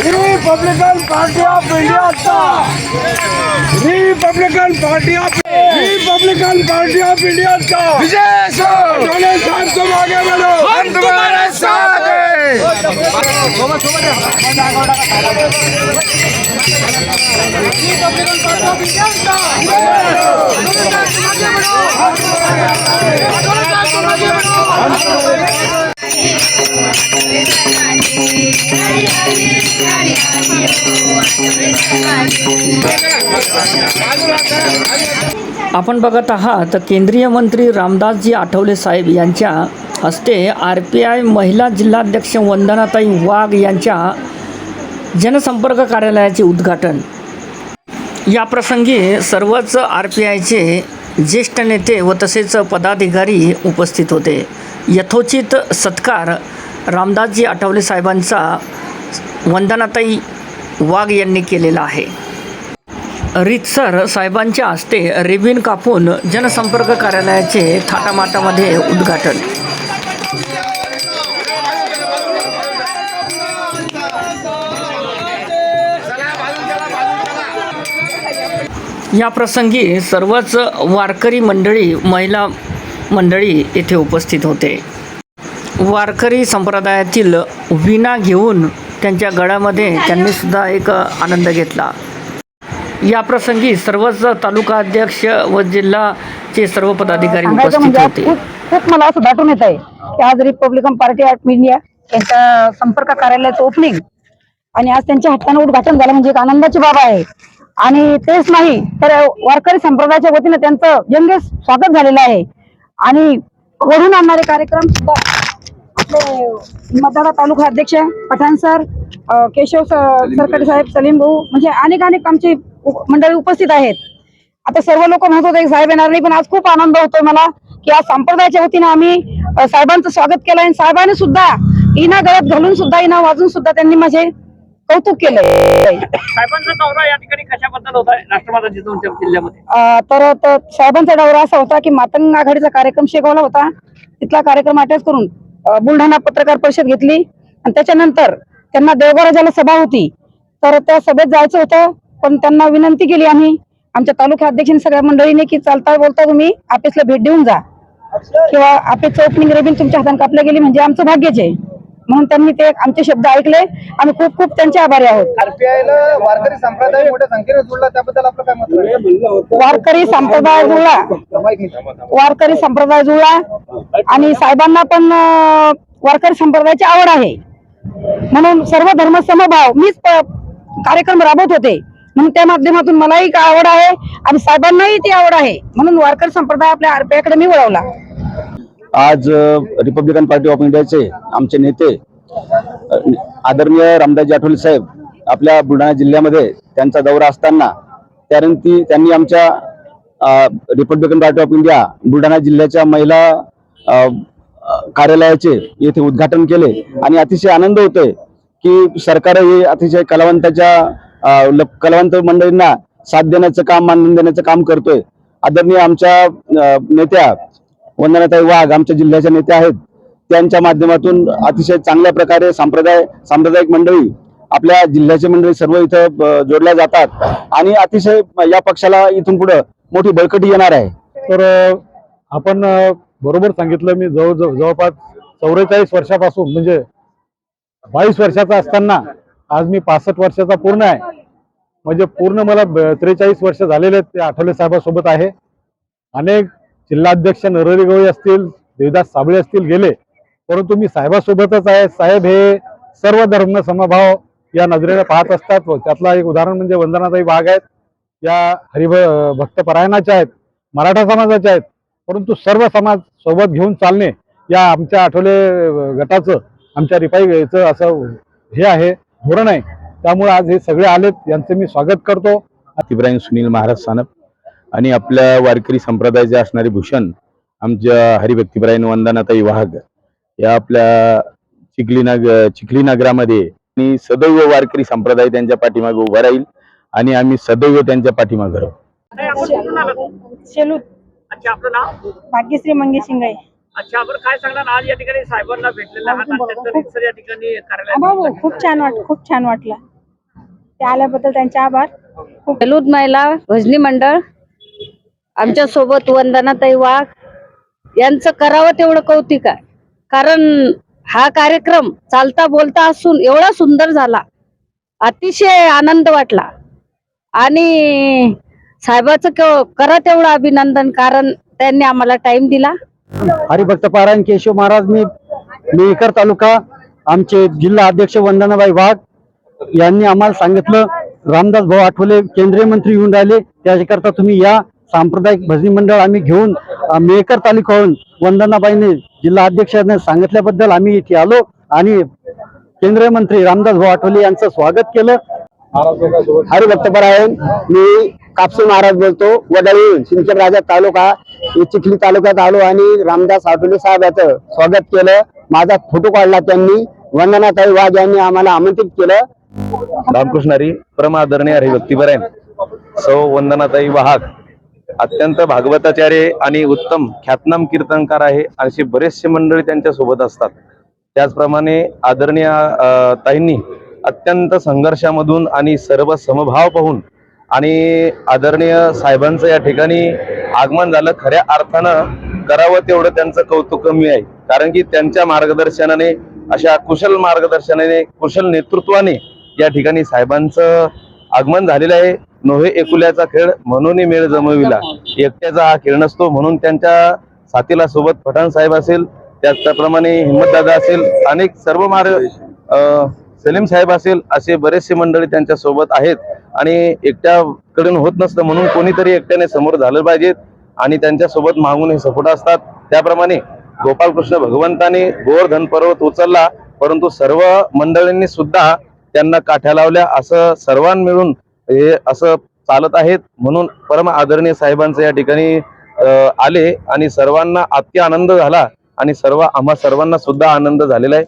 Republican party of India का विजय साहब तुम आगे बढ़ो, हम तुम्हारे साथ हैं। आपण बघत आहात केंद्रीय मंत्री रामदासजी आठवले साहेब यांच्या हस्ते RPI महिला जिल्हाध्यक्ष वंदनाताई वाघ यांच्या जनसंपर्क कार्यालयाचे उद्घाटन। या प्रसंगी सर्वच RPIचे ज्येष्ठ नेते व तसेच पदाधिकारी उपस्थित होते। यथोचित सत्कार रामदासजी आठवले साहेबांचा वंदनाताई वाघ यांनी केलेला आहे। रीतसर साहेबांच्या हस्ते रिबीन कापून जनसंपर्क कार्यालयाचे थाटामाटामध्ये उद्घाटन। या प्रसंगी सर्वच वारकरी मंडळी, महिला मंडळी येथे उपस्थित होते। वारकरी संप्रदायातील वीणा घेऊन त्यांच्या गळ्यामध्ये त्यांनी सुद्धा एक आनंद घेतला। या प्रसंगी सर्वच तालुका अध्यक्ष व जिल्हाचे सर्व पदाधिकारी उपस्थित होते। खूप मला असं दाटून येत आहे की आज रिपब्लिकन पार्टी ऑफ इंडिया यांच्या संपर्क कार्यालयाचं ओपनिंग आणि आज त्यांच्या हस्त्याने उद्घाटन झालं म्हणजे एक आनंदाची बाब आहे। आणि तेच नाही तर वारकरी संप्रदायाच्या वतीने त्यांचं जंगे स्वागत झालेलं आहे आणि वरून आणणारे कार्यक्रम सुद्धा आपले मतदार तालुका अध्यक्ष पठाण सर, केशव सरकडे साहेब, सलीम भाऊ म्हणजे अनेक आमची मंडळी उपस्थित आहेत। आता सर्व लोक म्हणत होते साहेब येणार नाही, पण आज खूप आनंद होतोय मला की आज संप्रदायाच्या वतीने आम्ही साहेबांचं स्वागत केलं आणि साहेबांनी सुद्धा इना गळ्यात घालून सुद्धा इना वाजून सुद्धा त्यांनी माझे कौतुक केलं। साहेबांचा दौरा या ठिकाणी कशाबद्दल होता राष्ट्रवादी जिल्ह्यामध्ये? तर साहेबांचा दौरा असा होता की मातंग आघाडीचा कार्यक्रम शेगावला होता, तिथला कार्यक्रम अटॅच करून बुलढाणा पत्रकार परिषद घेतली आणि त्याच्यानंतर त्यांना देवगाव राजाला सभा होती, तर त्या सभेत जायचं होतं, पण त्यांना विनंती केली आम्ही आमच्या तालुका अध्यक्षांनी सगळ्या मंडळीने की चालता बोलता तुम्ही ऑफिसला भेट देऊन जा किंवा ऑफिसचं ओपनिंग रेबिन तुमच्या हाताने कापल्या गेली म्हणजे आमचं भाग्यच आहे, म्हणून त्यांनी ते आमचे शब्द ऐकले। आम्ही खूप खूप त्यांचे आभारी आहोत। RPIला वारकरी संप्रदाय मोठ्या संख्येने जुळला, त्याबद्दल आपलं काय मत आहे? वारकरी संप्रदाय जुळला आणि साहेबांना पण वारकरी संप्रदायाची आवड आहे, म्हणून सर्व धर्म समभाव मीच कार्यक्रम राबवत होते, म्हणून त्या माध्यमातून मलाही आवड आहे आणि साहेबांनाही ती आवड आहे, म्हणून वारकरी संप्रदाय आपल्या RPI कडे मी वळवला। आज रिपब्लिकन पार्टी ऑफ इंडियाचे आमचे नेते आदरणीय रामदासजी आठवले साहेब आपल्या बुलढाणा जिल्ह्यामध्ये त्यांचा दौरा असताना त्यांनी आमच्या Republican party of India Buldhana जिल्ह्याच्या महिला कार्यालयाचे येथे उद्घाटन केले आणि अतिशय आनंद होतोय की सरकार हे अतिशय कलावंत मंडळींना साथ देण्याचं काम, मानधन देण्याचं काम करतोय। आदरणीय आमच्या नेत्या वंदनाताई वाघ आमच्या जिल्ह्याच्या नेत्या आहेत, त्यांच्या माध्यमातून अतिशय चांगल्या प्रकारे सांप्रदायिक मंडळी आपल्या जिल्ह्याचे मंडळी सर्व इथं जोडल्या जातात आणि अतिशय या पक्षाला इथून पुढे मोठी बळकटी येणार आहे। तर आपण बरोबर सांगितलं, मी जवळपास 44 वर्षापासून म्हणजे 22 वर्षाचा असताना आज मी 65 वर्षाचा पूर्ण आहे, म्हणजे पूर्ण मला 43 वर्ष झालेले आहेत ते आठवले साहेबांसोबत आहे। अनेक जिल्हाध्यक्ष नरहरी गवळी असतील, देवदास साबळे असतील गेले, परंतु मी साहेबांसोबतच आहे। साहेब हे सर्व धर्म समभाव या नजरेने पाहत असतात व त्यातला एक उदाहरण म्हणजे वंदनाताई वाघ आहेत, या हरिभक्त परायणाच्या आहेत, मराठा समाजाच्या आहेत, परंतु सर्व समाज सोबत घेऊन चालणे या आमच्या आठवले गटाचं, आमच्या रिपाईचं असं हे आहे, धोरण आहे। त्यामुळे आज हे सगळे आलेत, यांचे मी स्वागत करतो। इब्राहिम सुनील महाराज सानप आणि आपल्या वारकरी संप्रदायाचे असणारे भूषण आमच्या हरिभक्तीपरायण वंदनाताई वाघ या आपल्या चिखली नगरामध्ये आणि सदैव वारकरी संप्रदाय त्यांच्या पाठीमागे उभा राहील आणि आम्ही सदैव त्यांच्या पाठीमागे राहू। अच्छा, आपलं नाव? भाग्यश्री मंगेश शिंगाई. अच्छा, बरं काय सांगणार आज या ठिकाणी साहेबांना भेटलेलं आहात आणि त्यांचं रीतसर या ठिकाणी कार्यालयात भाऊ खूप छान वाटलं ते आल्याबद्दल त्यांचे आभार. बेलूद महिला भजनी मंडळ आमच्या सोबत वंदनाताई वाघ यांचं करावं तेवढं कौतिक आहे. कारण हा कार्यक्रम चालता बोलता असून एवढा सुंदर झाला, अतिशय आनंद वाटला. आणि साहेबाचं करा तेवढं अभिनंदन, कारण त्यांनी आम्हाला टाइम दिला. हरिभक्त पारायण केशव महाराज मी मेहकर तालुका, आमचे जिल्हा अध्यक्ष वंदनाबाई वाघ यांनी आम्हाला सांगितलं, रामदास भाऊ आठवले केंद्रीय मंत्री येऊन राहिले, त्याच्याकरता तुम्ही या सांप्रदायिक भजनी मंडळ आम्ही घेऊन मेहकर तालुक्याहून वंदनाबाईने जिल्हा अध्यक्षाने सांगितल्याबद्दल आम्ही इथे आलो आणि केंद्रीय मंत्री रामदास भाऊ आठवले यांचं स्वागत केलं. हरिभक्त पारायण मी कापसे महाराज बोलतो, वडळी सिंदखेड राजा तालुका चिखली तालुक्यात आलो आणि रामदास आठवले साहेब याचं स्वागत केलं. माझा फोटो काढला त्यांनी. वंदनाताई वाघ यांनी आम्हाला आमंत्रित केलं. रामकृष्णारी परम आदरणीय हरिभक्तीपरायण सौ वंदनाताई वाहक अत्यंत भागवताचार्य आणि उत्तम ख्यातनाम कीर्तनकार आहे. अशी बरेचसे मंडळी त्यांच्या सोबत असतात. त्याचप्रमाणे आदरणीय ताईंनी अत्यंत संघर्षामधून आणि सर्व समभाव पाहून आणि आदरणीय साहेबांचं या ठिकाणी आगमन झालं. खऱ्या अर्थानं करावं तेवढं त्यांचं कौतुक कमी आहे, कारण की त्यांच्या मार्गदर्शनाने, अशा कुशल मार्गदर्शनाने, कुशल नेतृत्वाने या ठिकाणी साहेबांचं आगमन झालेलं आहे. नोहे एकुल्याचा खेळ म्हणून मेळ जमविला, एकट्याचा हा खेळ नसतो. म्हणून त्यांच्या साथीला सोबत पठाण साहेब असेल, त्याचप्रमाणे हिम्मतदादा असेल, अनेक सर्व सलीम साहेब असेल, असे बरेचसे मंडळी त्यांच्या सोबत आहेत. आणि एकट्याकडून होत नसतं, म्हणून कोणीतरी एकट्याने समोर झालं पाहिजेत आणि त्यांच्या सोबत मागून हे सपोर्ट असतात. त्याप्रमाणे गोपालकृष्ण भगवंताने गोवर्धन पर्वत उचलला, परंतु सर्व मंडळींनी सुद्धा त्यांना काठ्या लावल्या. असं सर्वांना मिळून हे असं चालत आहेत. म्हणून परम आदरणीय साहेबांचं या ठिकाणी आले आणि सर्वांना अति आनंद झाला आणि आम्हा सर्वांना सुद्धा आनंद झालेला आहे.